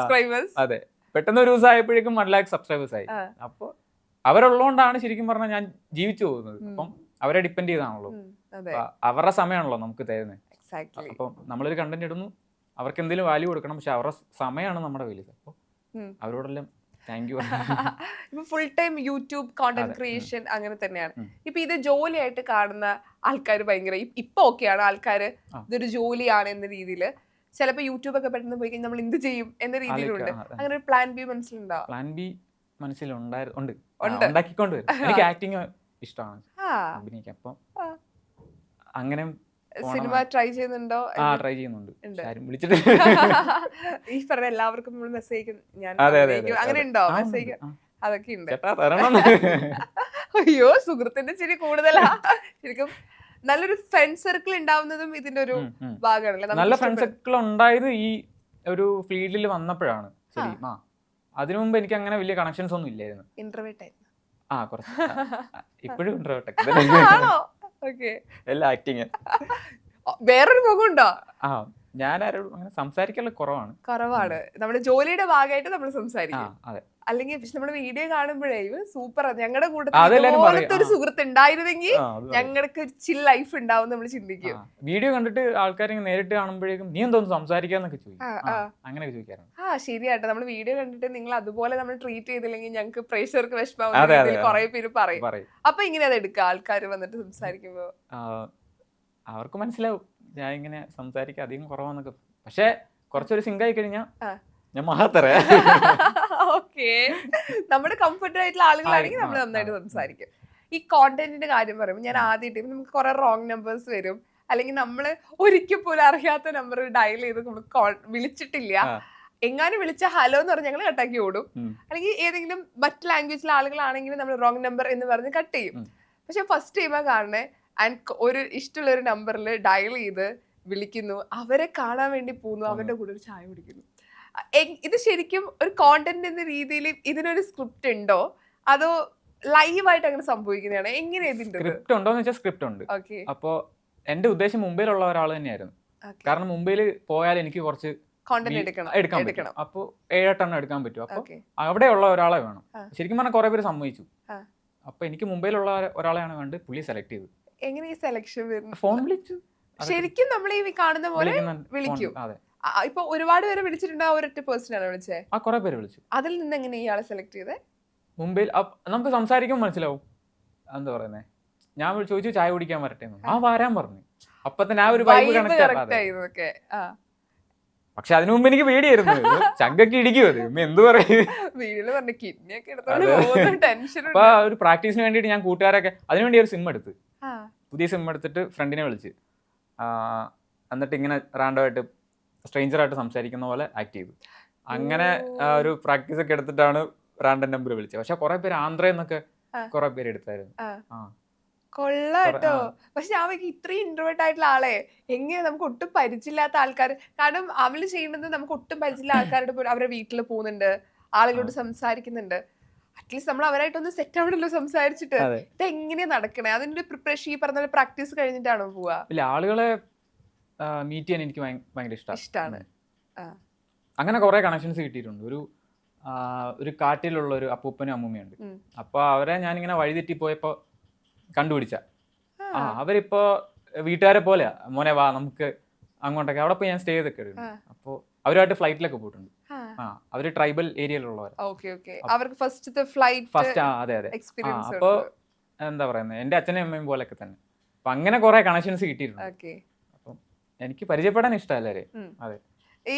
അതെ, പെട്ടെന്ന് ഒരു ദിവസം ആയപ്പോഴേക്കും 1,00,000 സബ്സ്ക്രൈബേഴ്സ് ആയി. അപ്പൊ അവരുള്ളതുകൊണ്ടാണ് ശരിക്കും പറഞ്ഞാൽ ഞാൻ ജീവിച്ചു പോകുന്നത്. അപ്പം അവരെ ഡിപ്പെൻഡ് ചെയ്താണല്ലോ, അവരുടെ സമയമാണല്ലോ നമുക്ക് തരുന്നത്. അപ്പം നമ്മളൊരു കണ്ടന്റ് ഇടുന്നു, അവർക്ക് എന്തെങ്കിലും വാല്യൂ കൊടുക്കണം, പക്ഷെ അവരുടെ സമയമാണ് നമ്മുടെ വലുത്. അപ്പോൾ അവരോടെല്ലാം താങ്ക് യു. ഇപ്പൊ full time YouTube content creation അങ്ങനെ തന്നെയാണ്. ഇപ്പൊ ഇത് ജോലിയായിട്ട് കാണുന്ന ആൾക്കാർ ഭയങ്കര ഇപ്പൊ ഓക്കെയാണ്, ആൾക്കാർ ഇതൊരു ജോലിയാണ് എന്ന രീതിയിൽ. ചിലപ്പോ യൂട്യൂബ് ഒക്കെ പെട്ടെന്ന് പോയി കഴിഞ്ഞാൽ നമ്മൾ എന്ത് ചെയ്യും എന്ന രീതിയിലുണ്ട്. അങ്ങനെ ഒരു പ്ലാൻ ബി മനസ്സിലുണ്ടോ? പ്ലാൻ ബി മനസ്സിലുണ്ട്, ഉണ്ടാക്കിക്കൊണ്ട് വരും. എനിക്ക് ആക്ടിങ് ഇഷ്ടമാണ്, അഭിനയിക്കാൻ. അപ്പം അങ്ങനെ സിനിമ ട്രൈ ചെയ്യുന്നുണ്ടോ? ട്രൈ ചെയ്യുന്നുണ്ട്. വിളിച്ചിട്ട് ഈ പറഞ്ഞ എല്ലാവർക്കും നമ്മൾ മെസ്സേജ് അങ്ങനെ ഉണ്ടോ? മെസ്സേജ് അതൊക്കെ ഉണ്ട്. അയ്യോ, സുഹൃത്തിന്റെ ചിരി കൂടുതലാ. ശരിക്കും നല്ലൊരു ഫ്രണ്ട് സർക്കിൾ ഉണ്ടാവുന്നതും ഇതിന്റെ ഒരു ഭാഗമാണല്ലേ. നല്ല ഫ്രണ്ട് സർക്കിൾ ഉണ്ടായത് ഈ ഒരു ഫീൽഡിൽ വന്നപ്പോഴാണ്. ശരി, അതിനു മുമ്പ് എനിക്ക് അങ്ങനെ വലിയ കണക്ഷൻസ് ഒന്നും ഇല്ലായിരുന്നു. ഇന്റർവേർട്ട് ആയിരുന്നു. കുറച്ച് ഇപ്പോഴും ഇന്റർവേർട്ട്. എല്ലാ ആക്ടിങ് വേറൊരു മുഖമുണ്ടോ? ഞാൻ ആരോടും അങ്ങനെ സംസാരിക്കല് കുറവാണ്. നമ്മുടെ ജോലിയുടെ ഭാഗമായിട്ട് നമ്മൾ സംസാരിക്കും. അല്ലെങ്കിൽ നമ്മുടെ വീഡിയോ കാണുമ്പോഴേ സൂപ്പർ, ഞങ്ങളുടെ കൂട്ടത്തിൽ ഒരു സുഹൃത്ത് ഉണ്ടായിരുന്നെങ്കിൽ ഞങ്ങൾക്ക് ചിൽ ലൈഫ് ഉണ്ടാവും നമ്മൾ ചിന്തിക്കും. വീഡിയോ കണ്ടിട്ട് ആൾക്കാർ നേരിട്ട് കാണുമ്പോഴേക്കും നീ എന്തോന്ന് സംസാരിക്കാന്നൊക്കെ ചോദിക്കും, അങ്ങനെ ചോദിക്കാറുണ്ട്. ശരിയാട്ടോ, നമ്മൾ വീഡിയോ കണ്ടിട്ട് നിങ്ങൾ അതുപോലെ നമ്മൾ ട്രീറ്റ് ചെയ്തില്ലെങ്കിൽ ഞങ്ങൾക്ക് പ്രേക്ഷകർക്ക് വിഷമാവും കുറെ പേര് പറയും. അപ്പൊ ഇങ്ങനെ അത് എടുക്കുക ആൾക്കാർ വന്നിട്ട് സംസാരിക്കുമ്പോ അവർക്ക് മനസ്സിലാവും ഞാൻ ഇങ്ങനെ സംസാരിക്കാൻ അധികം കുറവാന്നൊക്കെ. പക്ഷെ കുറച്ചൊരു സിങ്കായി കഴിഞ്ഞാൽ ഞാൻ മഹാത്തറ. ഓക്കെ, നമ്മുടെ കംഫർട്ടബിൾ ആയിട്ടുള്ള ആളുകളാണെങ്കിൽ നമ്മൾ നന്നായിട്ട് സംസാരിക്കും. ഈ കോണ്ടന്റിന്റെ കാര്യം പറയുമ്പോൾ ഞാൻ ആദ്യമായിട്ട് നമുക്ക് കുറെ റോങ് നമ്പേഴ്സ് വരും, അല്ലെങ്കിൽ നമ്മൾ ഒരിക്കൽ പോലും അറിയാത്ത നമ്പർ ഡയൽ ചെയ്ത് നമ്മൾ വിളിച്ചിട്ടില്ല. എങ്ങാനും വിളിച്ച ഹലോ എന്ന് പറഞ്ഞ് ഞങ്ങൾ കട്ടാക്കി ഓടും. ഉം. അല്ലെങ്കിൽ ഏതെങ്കിലും മറ്റ് ലാംഗ്വേജിലെ ആളുകളാണെങ്കിൽ നമ്മൾ റോങ് നമ്പർ എന്ന് പറഞ്ഞ് കട്ട് ചെയ്യും. ഉം. പക്ഷെ ഫസ്റ്റ് ടൈമാ കാണണേ ആൻഡ് ഒരു ഇഷ്ടമുള്ള ഒരു നമ്പറിൽ ഡയൽ ചെയ്ത് വിളിക്കുന്നു, അവരെ കാണാൻ വേണ്ടി പോകുന്നു, അവരുടെ കൂടെ ഒരു ചായ കുടിക്കുന്നു. ഇത് ശരിക്കും ഒരു കോണ്ടന്റ് എന്ന രീതിയിൽ ഇതിനൊരു സ്ക്രിപ്റ്റ് ഉണ്ടോ അതോ ലൈവായിട്ട് അങ്ങനെ സംഭവിക്കുന്നതാണ്? എങ്ങനെയാ ഇതിന്റെ? സ്ക്രിപ്റ്റ് ഉണ്ടോന്ന് വെച്ചാൽ സ്ക്രിപ്റ്റ് ഉണ്ട്. ഓക്കെ. അപ്പോൾ എൻ്റെ ഉദ്ദേശം മുംബൈയിലുള്ള ഒരാൾ തന്നെയായിരുന്നു. കാരണം മുംബൈയിൽ പോയാൽ എനിക്ക് കുറച്ച് കോണ്ടന്റ് എടുക്കാൻ പറ്റും. അപ്പോൾ 7-8 എണ്ണം എടുക്കാൻ പറ്റും. അപ്പോൾ Okay. അവിടെയുള്ള ഒരാളെ വേണം. ആ. ശരിക്കും പറഞ്ഞാൽ കുറെ പേര് സമ്മതിച്ചു. ആ. അപ്പോൾ എനിക്ക് മുംബൈയിലുള്ള ഒരാളെയാണ് കണ്ട് പുള്ളി സെലക്ട് ചെയ്തത്. എങ്ങനെ ഈ സെലക്ഷൻ വരുന്നത്? ഫോൺ വിളിച്ചു. ശരിക്കും നമ്മൾ ഈ കാണുന്ന പോലെ വിളിക്കും. അതെ. ഇപ്പൊ ഒരുപാട് പേരെ വിളിച്ചിട്ടുണ്ട്, ആ ഒരൊറ്റ പേഴ്സൺ ആണ് വിളിച്ചേ? ആ കുറെ പേര് വിളിച്ചു. അതിൽ നിന്ന് എങ്ങനെ ഇയാളെ സെലക്ട് ചെയ്തേ? മുംബൈയിൽ നമുക്ക് സംസാരിക്കുമ്പോൾ മനസ്സിലാവും. എന്താ പറയുന്നത്, ഞാൻ ചോദിച്ചു ചായ കുടിക്കാൻ വരട്ടെ എന്ന്. ആ വരാൻ പറഞ്ഞു. അപ്പൊ തന്നെ ആ ഒരു വൈബ് കണക്ട് ആയതൊക്കെ. പക്ഷെ അതിനു മുമ്പ് എനിക്ക് പേടിയായിരുന്നു. ചങ്കൊക്കെ ഇടിക്കും അത് എന്ത് പറയും. വീട്ടില് പറഞ്ഞ കിഡ്നി ഒക്കെ എടുത്തോണ്ട് ടെൻഷൻ. അപ്പൊ ഒരു പ്രാക്ടീസിന് വേണ്ടിയിട്ട് ഞാൻ കൂട്ടുകാരൊക്കെ അതിനുവേണ്ടി ഒരു സിം എടുത്ത്, പുതിയ സിം എടുത്തിട്ട് ഫ്രണ്ടിനെ വിളിച്ച് എന്നിട്ട് ഇങ്ങനെ റാൻഡമായിട്ട് സ്ട്രേഞ്ചറായിട്ട് സംസാരിക്കുന്ന പോലെ ആക്ട് ചെയ്തു. അങ്ങനെ ഒരു പ്രാക്ടീസ് ഒക്കെ എടുത്തിട്ടാണ് റാൻഡം നമ്പർ വിളിച്ചത്. പക്ഷെ കുറെ പേര് ആന്ധ്രയിൽ നിന്നൊക്കെ കുറെ പേര് എടുത്തായിരുന്നു. കൊള്ളാട്ടോ. പക്ഷെ അവർക്ക് ഇത്രയും ഇൻട്രോവേർട്ട് ആയിട്ടുള്ള ആളെ എങ്ങനെ നമുക്ക് ഒട്ടും പരിചയമില്ലാത്ത ആൾക്കാർ, കാരണം അവള് ചെയ്യുന്നത് നമുക്ക് ഒട്ടും പരിചയമില്ല ആൾക്കാരുടെ പോലും അവരുടെ വീട്ടിൽ പോകുന്നുണ്ട്, ആളുകളോട് സംസാരിക്കുന്നുണ്ട്. അറ്റ്ലീസ്റ്റ് നമ്മൾ അവരായിട്ടൊന്ന് സെറ്റ് ആവണല്ലോ സംസാരിച്ചിട്ട്. ഇത് എങ്ങനെയാ നടക്കണേ? അതിന്റെ പ്രിപ്പറേഷൻ ഈ പറഞ്ഞ പ്രാക്ടീസ് കഴിഞ്ഞിട്ടാണോ പോവാ? ഇല്ല, ആളുകളെ മീറ്റ് ചെയ്യാൻ എനിക്ക് ഭയങ്കര ഇഷ്ടമാണ്. അങ്ങനെ കുറെ കണക്ഷൻസ് കിട്ടിയിട്ടുണ്ട്. ഒരു കാട്ടിലുള്ള ഒരു അപ്പൂപ്പനും അമ്മൂമ്മയുണ്ട്. അപ്പൊ അവരെ ഞാനിങ്ങനെ വഴിതെറ്റി പോയപ്പോ കണ്ടുപിടിച്ച അവരിപ്പോ വീട്ടുകാരെ പോലെയാ. മോനെ വാ നമുക്ക് അങ്ങോട്ടൊക്കെ, അവിടെ പോയി ഞാൻ സ്റ്റേ ചെയ്തൊക്കെ ഉണ്ട്. അപ്പോൾ അവരുമായിട്ട് ഫ്ലൈറ്റിലൊക്കെ പോയിട്ടുണ്ട്. അവര് ട്രൈബൽ ഏരിയയിലുള്ളവർ. അവർക്ക് ഫസ്റ്റ് അതെ അതെ. അപ്പൊ എന്താ പറയുന്നത്, എന്റെ അച്ഛനും അമ്മയും പോലൊക്കെ തന്നെ. അപ്പൊ അങ്ങനെ കുറെ കണക്ഷൻസ് കിട്ടിയിട്ടുണ്ട്. അപ്പം എനിക്ക് പരിചയപ്പെടാൻ ഇഷ്ടമല്ലേ. അതെ. ഈ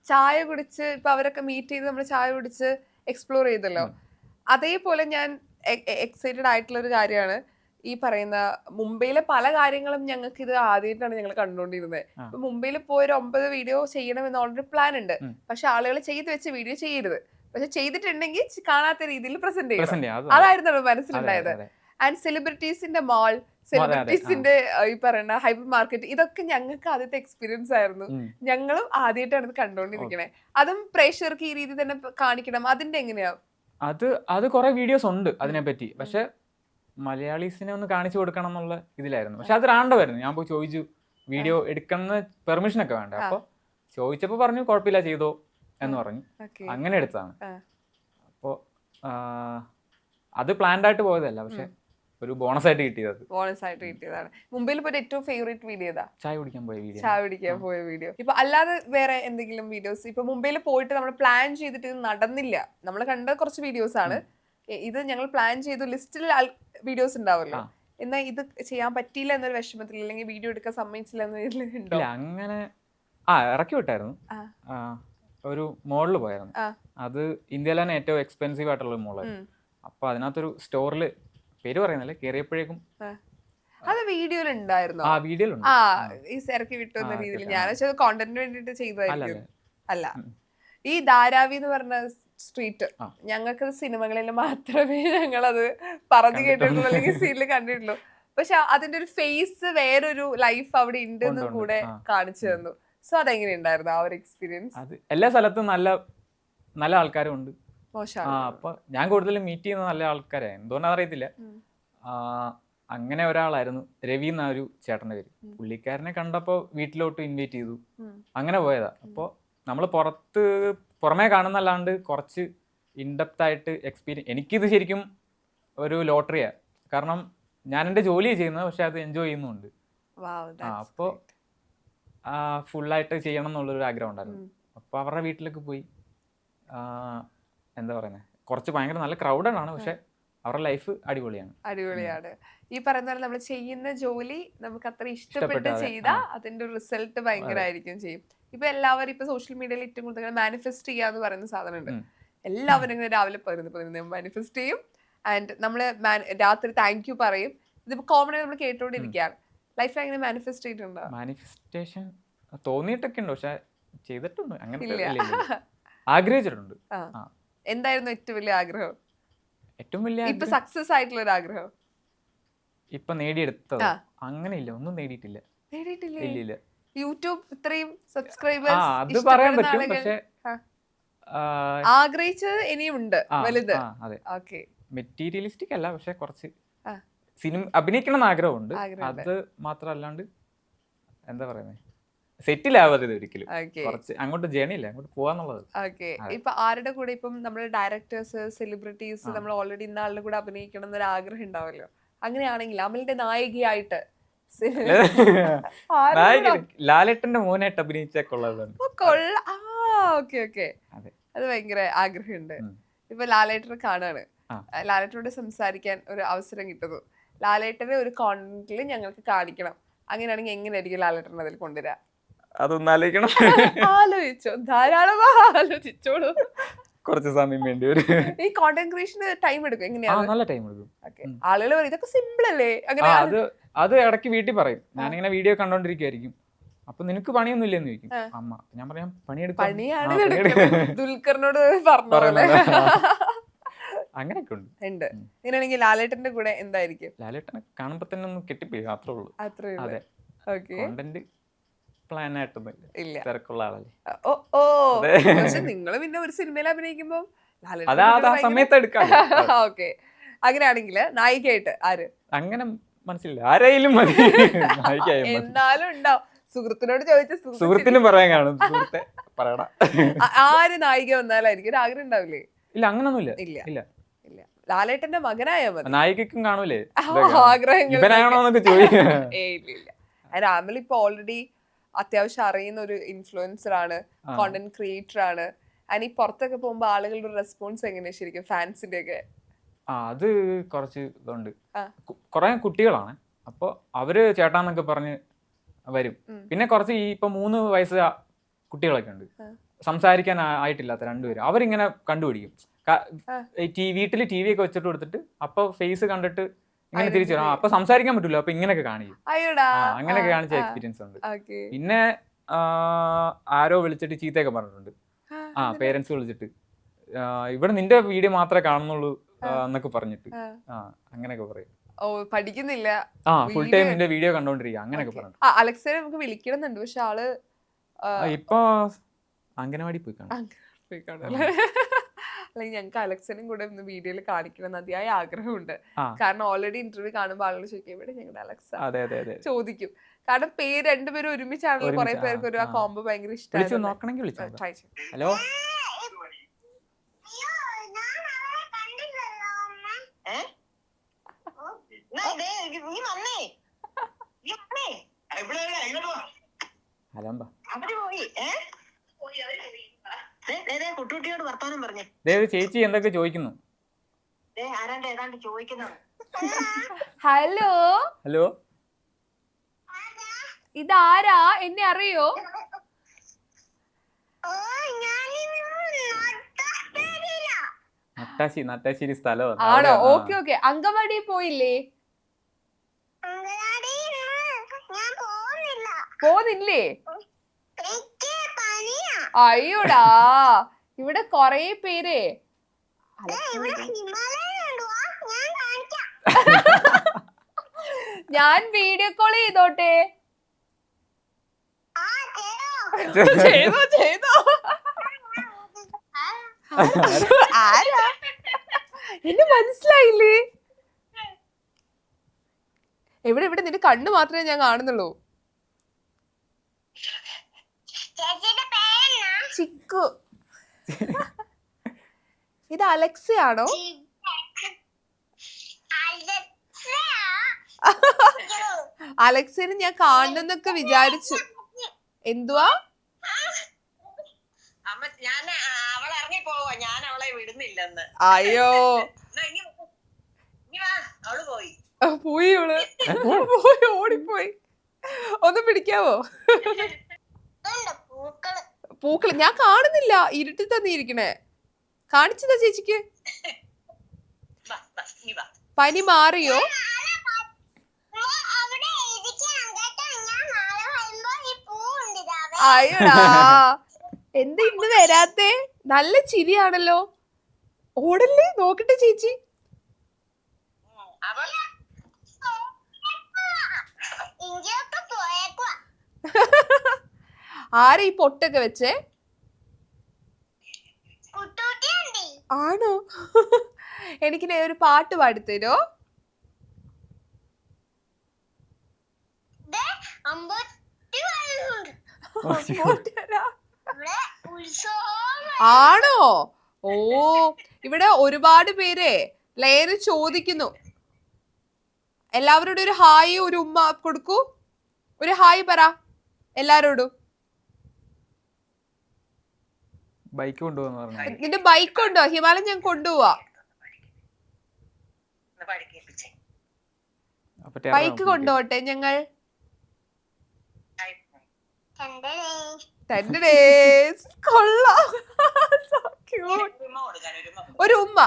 ചായ കുടിച്ച് ഇപ്പൊ അവരൊക്കെ മീറ്റ് ചെയ്ത് നമ്മൾ ചായ കുടിച്ച് എക്സ്പ്ലോർ ചെയ്തല്ലോ, അതേപോലെ ഞാൻ എക്സൈറ്റഡ് ആയിട്ടുള്ള ഒരു കാര്യമാണ് ഈ പറയുന്ന മുംബൈയിലെ പല കാര്യങ്ങളും. ഞങ്ങൾക്ക് ഇത് ആദ്യമായിട്ടാണ് ഞങ്ങൾ കണ്ടുകൊണ്ടിരുന്നത്. ഇപ്പൊ മുംബൈയിൽ പോയി ഒരു 9 വീഡിയോ ചെയ്യണമെന്ന് ഓൾറെഡി പ്ലാൻ ഉണ്ട്. പക്ഷെ ആളുകൾ ചെയ്ത് വെച്ച വീഡിയോ ചെയ്യരുത്, പക്ഷെ ചെയ്തിട്ടുണ്ടെങ്കിൽ കാണാത്ത രീതിയിൽ പ്രസന്റ് ചെയ്യണം. അതായിരുന്നു മനസ്സിലുണ്ടായത്. ആൻഡ് സെലിബ്രിറ്റീസിന്റെ മാൾ, സെലിബ്രിറ്റീസിന്റെ ഈ പറയുന്ന ഹൈപ്പർ മാർക്കറ്റ്, ഇതൊക്കെ ഞങ്ങൾക്ക് ആദ്യത്തെ എക്സ്പീരിയൻസ് ആയിരുന്നു. ഞങ്ങളും ആദ്യമായിട്ടാണ് ഇത് കണ്ടോണ്ടിരിക്കണേ. അതും പ്രേക്ഷകർക്ക് ഈ രീതി തന്നെ കാണിക്കണം. അതിന്റെ എങ്ങനെയാ? അത് കുറെ വീഡിയോസ് ഉണ്ട് അതിനെപ്പറ്റി. പക്ഷെ മലയാളീസിനെ ഒന്ന് കാണിച്ചു കൊടുക്കണം എന്നുള്ള ഇതിലായിരുന്നു. പക്ഷെ അത് റാണ്ടമായിരുന്നു. ഞാൻ പോയി ചോദിച്ചു വീഡിയോ എടുക്കുന്ന പെർമിഷൻ ഒക്കെ വേണ്ട. അപ്പൊ ചോദിച്ചപ്പോ പറഞ്ഞു കുഴപ്പമില്ല ചെയ്തോ എന്ന് പറഞ്ഞു. അങ്ങനെ എടുത്തതാണ്. അപ്പോ അത് പ്ലാൻഡ് ആയിട്ട് പോയതല്ല, പക്ഷെ ഒരു ബോണസ് ആയിട്ട് കിട്ടിയതാണ്. മുംബൈയിൽ പോയിട്ട് ഏറ്റവും ഫേവറേറ്റ് വീഡിയോ ഏതാ? ചായ കുടിക്കാൻ പോയ വീഡിയോ. ഇപ്പൊ അല്ലാതെ വേറെ എന്തെങ്കിലും വീഡിയോസ്? ഇപ്പൊ മുംബൈയിൽ പോയിട്ട് നമ്മൾ പ്ലാൻ ചെയ്തിട്ട് ഇത് നടന്നില്ല, നമ്മൾ കണ്ട കുറച്ച് വീഡിയോസ് ആണ്. ഇത് ഞങ്ങൾ പ്ലാൻ ചെയ്തു, ലിസ്റ്റിൽ വീഡിയോസ് ഉണ്ടാവല്ലോ, എന്നാ ഇത് ചെയ്യാൻ പറ്റിയില്ല എന്നൊരു വിഷമത്തിൽ, അല്ലെങ്കിൽ വീഡിയോ എടുക്കാൻ സമ്മതിച്ചില്ല എന്നോ? അങ്ങനെ ഇറക്കി വിട്ടായിരുന്നു. ഒരു മോളിൽ പോയായിരുന്നു. അത് ഇന്ത്യയിലെ തന്നെ ഏറ്റവും എക്സ്പെൻസീവ് ആയിട്ടുള്ള ഒരു മോളായിരുന്നു. അപ്പൊ അതിനകത്തൊരു സ്റ്റോറിൽ, പേര് പറയുന്നില്ല, കയറിയപ്പോഴേക്കും അത് വീഡിയോയിൽ ഉണ്ടായിരുന്നു. വീഡിയോയിലുണ്ട്. ഈ ഇറക്കി വിട്ടുന്ന രീതിയിൽ ഞാൻ കോണ്ടന്റിന് വേണ്ടിട്ട് ചെയ്തതായിരിക്കും. അല്ല, ഈ ധാരാവി എന്ന് പറഞ്ഞ സ്ട്രീറ്റ് ഞങ്ങൾക്ക് സിനിമകളിൽ മാത്രമേ ഞങ്ങളത് പറഞ്ഞു കേട്ടിട്ടുള്ളൂ, അല്ലെങ്കിൽ സീനിൽ കണ്ടിട്ടുള്ളൂ. പക്ഷെ അതിന്റെ ഒരു ഫേസ്, വേറൊരു ലൈഫ് അവിടെ ഉണ്ട് എന്ന് കൂടെ കാണിച്ചു തന്നു. സോ അതെങ്ങനെ ഉണ്ടായിരുന്നു ആ ഒരു എക്സ്പീരിയൻസ്? എല്ലാ സ്ഥലത്തും നല്ല നല്ല ആൾക്കാരും ഉണ്ട്. അപ്പൊ ഞാൻ കൂടുതലും മീറ്റ് ചെയ്യുന്ന നല്ല ആൾക്കാരെ, എന്തുകൊണ്ടാണെന്ന് അറിയത്തില്ല. അങ്ങനെ ഒരാളായിരുന്നു രവി എന്ന ഒരു ചേട്ടന്റെ പേര്. പുള്ളിക്കാരനെ കണ്ടപ്പോ വീട്ടിലോട്ട് ഇൻവൈറ്റ് ചെയ്തു. അങ്ങനെ പോയതാ. അപ്പോൾ നമ്മൾ പുറമേ കാണുന്നല്ലാണ്ട് കുറച്ച് ഇൻഡെപ്ത് ആയിട്ട് എക്സ്പീരിയൻസ്. എനിക്കിത് ശരിക്കും ഒരു ലോട്ടറിയാ. കാരണം ഞാൻ എൻ്റെ ജോലി ചെയ്യുന്നത്, പക്ഷെ അത് എൻജോയ് ചെയ്യുന്നുണ്ട്. അപ്പോൾ ഫുള്ളായിട്ട് ചെയ്യണം എന്നുള്ളൊരു ആഗ്രഹം ഉണ്ടായിരുന്നു. അപ്പോൾ അവരുടെ വീട്ടിലൊക്കെ പോയി, എന്താ പറയുന്നത്, കുറച്ച് ഭയങ്കര നല്ല ക്രൗഡാണ്, പക്ഷെ അവരുടെ ലൈഫ് അടിപൊളിയാണ്. ഈ പറയുന്ന പോലെ നമ്മൾ ചെയ്യുന്ന ജോലി നമുക്ക് അത്ര ഇഷ്ടപ്പെട്ട് ചെയ്താൽ അതിന്റെ റിസൾട്ട് ഭയങ്കരമായിരിക്കും ചെയ്യും. ഇപ്പൊ എല്ലാവരും ഇപ്പൊ സോഷ്യൽ മീഡിയയിൽ ഏറ്റവും കൂടുതൽ മാനിഫെസ്റ്റ് ചെയ്യാന്ന് പറയുന്ന സാധനമുണ്ട്. എല്ലാവരും ഇങ്ങനെ രാവിലെ 11 മാനിഫെസ്റ്റ് ചെയ്യും. ആൻഡ് നമ്മള് രാത്രി താങ്ക് യു പറയും. ഇതിപ്പോ കോമൺ ആയി നമ്മൾ കേട്ടോണ്ടിരിക്കുകയാണ്. ലൈഫിൽ അങ്ങനെ മാനിഫെസ്റ്റ് ചെയ്തിട്ടുണ്ടോ? മാനിഫെസ്റ്റേഷൻ തോന്നിയിട്ടൊക്കെ ഉണ്ട്, പക്ഷെ ചെയ്തിട്ടുണ്ട് അങ്ങനെ. ആഗ്രഹിച്ചിട്ടുണ്ട്. എന്തായിരുന്നു ഏറ്റവും വലിയ ആഗ്രഹം? ഏറ്റവും വലിയ ഇപ്പൊ സക്സസ് ആയിട്ടുള്ള ഒരു ആഗ്രഹം ഇപ്പൊ നേടിയെടുത്തത് അങ്ങനെ ഇല്ല, ഒന്നും നേടിയിട്ടില്ല. ഇല്ല. യൂട്യൂബ് ഇത്രയും അത് സബ്സ്ക്രൈബേഴ്സ് പറയാൻ പറ്റും, പക്ഷെ ആഗ്രഹിച്ചത് ഇനിയും ഉണ്ട് വലുത്. അതെ, ഓക്കെ, മെറ്റീരിയലിസ്റ്റിക് അല്ല, പക്ഷെ കുറച്ച് സിനിമ അഭിനയിക്കണം എന്ന് ആഗ്രഹമുണ്ട്. അത് മാത്രമല്ലാണ്ട് എന്താ പറയുന്നത്, സെറ്റിൽ ആവരുത് ഒരിക്കലും. കുറച്ച് അങ്ങോട്ട് ജേണി ഇല്ല, അങ്ങോട്ട് പോവാന്നുള്ളത്. ഓക്കെ, ഇപ്പൊ ആരുടെ കൂടെ ഇപ്പം നമ്മുടെ ഡയറക്ടേഴ്സ്, സെലിബ്രിറ്റീസ്, നമ്മൾ ഓൾറെഡി ഇന്ന ആളുടെ കൂടെ അഭിനയിക്കണം എന്നൊരു ആഗ്രഹം ഉണ്ടാവല്ലോ. അങ്ങനെയാണെങ്കിൽ അമലിന്റെ നായികയായിട്ട് ലാലേട്ടന്റെ മോനായിട്ട് അഭിനയിച്ചൊള്ളതാണ്. അത് ഭയങ്കര ആഗ്രഹമുണ്ട്. ഇപ്പൊ ലാലേട്ടനെ കാണാണ്, ലാലേട്ടനോട് സംസാരിക്കാൻ ഒരു അവസരം കിട്ടുന്നു, ലാലേട്ടനെ ഒരു കോണ്ടന്റിൽ ഞങ്ങൾക്ക് കാണിക്കണം, അങ്ങനെയാണെങ്കിൽ എങ്ങനെയായിരിക്കും ലാലേട്ടൻ അതിൽ കൊണ്ടുവരാ? അതൊന്നും ആലോചിക്കണം. ആലോചിച്ചോ, ധാരാളം ആലോചിച്ചോളൂ. കുറച്ച് സമയം വേണ്ടി വരും. ഈ കോണ്ടന്റ് ക്രിയേഷന് ടൈം എടുക്കും. എങ്ങനെയാണ്? നല്ല ടൈം എടുക്കും. ആളുകൾ പറയും ഇതൊക്കെ സിമ്പിൾ അല്ലേ? അത് ഇടയ്ക്ക് വീട്ടിൽ പറയും. ഞാനിങ്ങനെ വീഡിയോ കണ്ടോണ്ടിരിക്കുവായിരിക്കും, അപ്പൊ നിനക്ക് പണിയൊന്നും ഇല്ലെന്ന് ചോദിക്കും അമ്മ. ഞാൻ പറയാം പണിയെടുക്കും. ദുൽഖറിനോട് പറഞ്ഞ അങ്ങനെയൊക്കെ ഉണ്ട്. ഇങ്ങനെയാണെങ്കിൽ ലാലേട്ടന്റെ കൂടെ എന്തായിരിക്കും? ലാലേട്ടനെ കാണുമ്പോ തന്നെ ഒന്ന് കെട്ടിപ്പോയി, അത്രേ ഉള്ളൂ. അതെ, കോണ്ടന്റ് പ്ലാൻ ആയിട്ടൊന്നും ഇല്ല, തിരക്കുള്ള ആളല്ലേ. പക്ഷെ നിങ്ങൾ പിന്നെ ഒരു സിനിമയിൽ അഭിനയിക്കുമ്പോ സമയത്ത് എടുക്കാം. ഓക്കെ, അങ്ങനെയാണെങ്കിൽ നായികയായിട്ട് ആര്? അങ്ങനെ മനസ്സിലായില്ല, ആരായാലും മതി. എന്നാലും ഉണ്ടാവും. സുഹൃത്തിനോട് ചോദിച്ച സുഹൃത്തിനും പറയാൻ കാണും, സുഹൃത്തെ പറയടാ. ആര് നായിക വന്നാലായിരിക്കും ഒരു ആഗ്രഹം ഉണ്ടാവില്ലേ? ഇല്ല, അങ്ങനൊന്നുമില്ല. ഇല്ല ഇല്ല, ലാലേട്ടന്റെ മകനായ മതി. നായികക്കും കാണൂലേ ആഗ്രഹങ്ങൾ? ചോദിക്കും. ഇല്ല. അമൽ ഇപ്പൊ ഓൾറെഡി അത്യാവശ്യം അറിയുന്ന ഒരു ഇൻഫ്ലുവൻസർ ആണ്, കോണ്ടന്റ് ക്രിയേറ്റർ ആണ്. ഈ പുറത്തൊക്കെ പോകുമ്പോ ആളുകളുടെ റെസ്പോൺസ് എങ്ങനെയാ ശരിക്കും, ഫാൻസിന്റെ ഒക്കെ? അത് കുറച്ച് ഇതുണ്ട്. കുറെ കുട്ടികളാണ്, അപ്പൊ അവര് ചേട്ടാന്നൊക്കെ പറഞ്ഞ് വരും. പിന്നെ കുറച്ച് ഈ ഇപ്പൊ 3 വയസ്സ് കുട്ടികളൊക്കെ ഉണ്ട്, സംസാരിക്കാൻ ആയിട്ടില്ലാത്ത 2 പേര്. അവരിങ്ങനെ കണ്ടുപിടിക്കും. വീട്ടില് TV ഒക്കെ വെച്ചിട്ട് കൊടുത്തിട്ട് അപ്പൊ ഫേസ് കണ്ടിട്ട് ഇങ്ങനെ തിരിച്ചു വരും. അപ്പൊ സംസാരിക്കാൻ പറ്റില്ല, അപ്പൊ ഇങ്ങനെയൊക്കെ കാണിക്കും. അങ്ങനെയൊക്കെ കാണിച്ച എക്സ്പീരിയൻസ് ഉണ്ട്. പിന്നെ ആരോ വിളിച്ചിട്ട് ചീത്തയൊക്കെ പറഞ്ഞിട്ടുണ്ട്. പേരൻസ് വിളിച്ചിട്ട് ഇവിടെ നിന്റെ വീഡിയോ മാത്രമേ കാണുന്നുള്ളൂ എന്നൊക്കെ പറഞ്ഞിട്ട് അങ്ങനെയൊക്കെ പറയും. പഠിക്കുന്നില്ല, ഫുൾ ടൈം നിന്റെ വീഡിയോ കണ്ടോണ്ടിരിക്കുക, അങ്ങനെയൊക്കെ പറഞ്ഞു. അലക്സയെ നമുക്ക് വിളിക്കണമെന്നുണ്ട്, പക്ഷെ ആള് ഇപ്പൊ അംഗനവാടി പോയി കാണും. അല്ലെങ്കിൽ ഞങ്ങൾക്ക് അലക്സനും കൂടെ ഒന്ന് വീഡിയോയിൽ കാണിക്കണം എന്ന് അതിയായ ആഗ്രഹമുണ്ട്. കാരണം ഓൾറെഡി ഇന്റർവ്യൂ കാണുമ്പോൾ ആളുകൾ ചോദിക്കും ഇവിടെ ഞങ്ങളുടെ അലക്സ ചോദിക്കും. കാരണം പേര് രണ്ടുപേരും ഒരുമിച്ചാണല്ലോ, കുറെ പേർക്ക് ഒരു ആ കോംബോ ഭയങ്കര ഇഷ്ടമാണ്. ഹലോ, ചേച്ചി എന്തൊക്കെ ചോദിക്കുന്നു? ഹലോ ഹലോ, ഇതാരാ? എന്നെ അറിയോ? നട്ടാശ്ശേരി സ്ഥലം ആണോ? Okay okay. അങ്കവാടി പോയില്ലേ? പോന്നില്ലേ? അയ്യോടാ, ഇവിടെ കൊറേ പേര്. ഞാൻ വീഡിയോ കോൾ ചെയ്തോട്ടെ? ചെയ്തോ. ആരാ? എന്നെ മനസ്സിലായില്ലേ? എവിടെ നിന്റെ കണ്ണ് മാത്രമേ ഞാൻ കാണുന്നുള്ളൂ. ചിക്കു, ഇത് അലക്സയാണോ? അലക്സനെ ഞാൻ കാണുന്നൊക്കെ വിചാരിച്ചു. എന്തുവാ? അയ്യോ, പോയി, ഓടിപ്പോയി. ഒന്ന് പിടിക്കാവോ? പൂക്കള് ഞാൻ കാണുന്നില്ല, ഇരുട്ടി തന്നിരിക്കണേ. കാണിച്ചതാ ചേച്ചിക്ക്? പനി മാറിയോ? അയ്യോടാ, എന്താ ഇന്ന് വരാത്തെ? നല്ല ചിരിയാണല്ലോ. ഓടല്ലേ, നോക്കട്ടെ ചേച്ചി. ആരെ ഈ പൊട്ടൊക്കെ വെച്ചേ? ആണോ? എനിക്ക് ഒരു പാട്ട് പാടിത്തരോ? ആണോ? ഓ, ഇവിടെ ഒരുപാട് പേരെ ലേര് ചോദിക്കുന്നു. എല്ലാവരോടും ഒരു ഹായ്, ഒരു ഉമ്മ കൊടുക്കൂ. ഒരു ഹായ് പറ എല്ലാരോടും. ബൈക്ക് കൊണ്ടുപോകാന്ന് പറഞ്ഞു. നിന്റെ ബൈക്ക് ഉണ്ടോ? ഹിമാലയം ഞാൻ കൊണ്ടുപോവാ. ബൈക്ക് കൊണ്ടുപോട്ടെ ഞങ്ങൾ. കൊള്ളാം. ഒരു ഉമ്മ.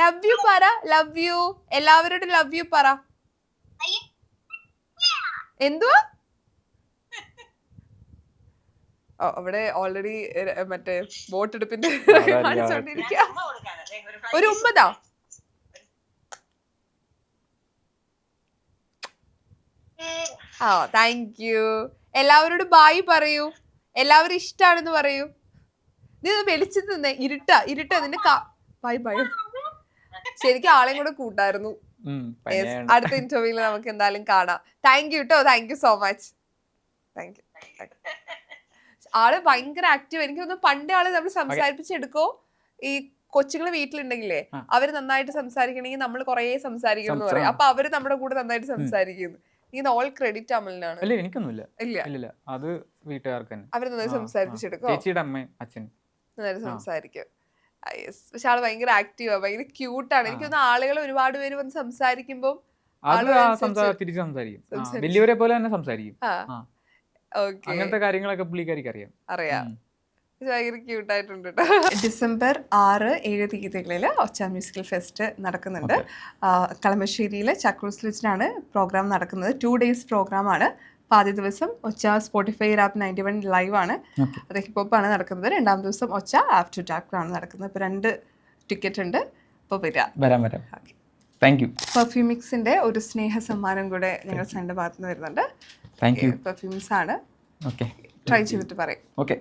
ലവ് യു പറ. Love you. എല്ലാവരോടും ലവ് യു പറ. എന്തുവാ? അവിടെ ഓൾറെഡി മറ്റേ വോട്ടെടുപ്പിന്റെ കാണിച്ചോണ്ടിരിക്കുക. ഒരു ഉമ്മതാ. ആ, താങ്ക് യു. എല്ലാവരോടും ബായ് പറയൂ. എല്ലാവരും ഇഷ്ടാണെന്ന് പറയൂ. നീ വെളിച്ചു നിന്നേ. ഇരുട്ടാ നിന്റെ ബൈ ബൈ. ശരിക്കും ആളെയും കൂടെ കൂട്ടായിരുന്നു. അടുത്ത ഇന്റർവ്യൂല് നമുക്ക് എന്തായാലും കാണാം. താങ്ക് യു കേട്ടോ. Thank you so much. Thank you. ആള് ഭയങ്കര ആക്റ്റീവ്. എനിക്ക് തോന്നുന്നു പണ്ടേ ആള് നമ്മൾ സംസാരിപ്പിച്ചെടുക്കോ. ഈ കൊച്ചുങ്ങള് വീട്ടിലുണ്ടെങ്കിലേ അവര് നന്നായിട്ട് സംസാരിക്കണമെങ്കിൽ നമ്മൾ കുറേ സംസാരിക്കണം എന്ന് പറയും. അപ്പൊ അവര് നമ്മുടെ കൂടെ നന്നായിട്ട് സംസാരിക്കുന്നു. ഇങ്ങനെ ഓൾ ക്രെഡിറ്റ് അമലിനാണ്. അല്ല, എനിക്കൊന്നുമില്ല. ഇല്ല, അത് വീട്ടുകാർക്ക് തന്നെ. അവര് നന്നായി സംസാരിപ്പിച്ചെടുക്കും. ചേച്ചിയുടെ അമ്മയും അച്ഛനും നന്നായിട്ട് സംസാരിക്കും. പക്ഷെ ആള് ഭയങ്കര ആക്റ്റീവാ, ഭയങ്കര ക്യൂട്ടാണ്. എനിക്ക് തോന്നുന്നു ആളുകൾ ഒരുപാട് പേര് വന്ന് സംസാരിക്കുമ്പോ തിരിച്ചു സംസാരിക്കും. വലിയവരെ പോലെ തന്നെ സംസാരിക്കും. അങ്ങനത്തെ കാര്യങ്ങളൊക്കെ പുള്ളിക്കാരിക്ക് അറിയാം. ഭയങ്കര ക്യൂട്ടായിട്ടുണ്ട് കേട്ടോ. ഡിസംബർ 6, 7 തീയതികളിൽ ഒച്ച മ്യൂസിക്കൽ ഫെസ്റ്റ് നടക്കുന്നുണ്ട്. കളമശ്ശേരിയിലെ ചക്രൂസ് ലിസ്റ്റിലാണ് പ്രോഗ്രാം നടക്കുന്നത്. 2 days പ്രോഗ്രാമാണ്. അപ്പോൾ ആദ്യ ദിവസം ഒച്ച സ്പോട്ടിഫൈ ആപ്പ് 91 ലൈവ് ആണ്. അത് ഹിപ്പ് ആണ് നടക്കുന്നത്. 2ാം ദിവസം ഒച്ച ആഫ്റ്റർ ഡാർക്കിലാണ് നടക്കുന്നത്. ഇപ്പോൾ 2 ടിക്കറ്റ് ഉണ്ട്. അപ്പോൾ വരാം. Thank you. പെർഫ്യൂമിക്സിന്റെ ഒരു സ്നേഹ സമ്മാനം കൂടെ ഞങ്ങൾ സെൻ്റെ ഭാഗത്ത് നിന്ന് വരുന്നുണ്ട്. പെർഫ്യൂംസ് ആണ്. ട്രൈ ചെയ്തിട്ട് പറയും. ഓക്കെ.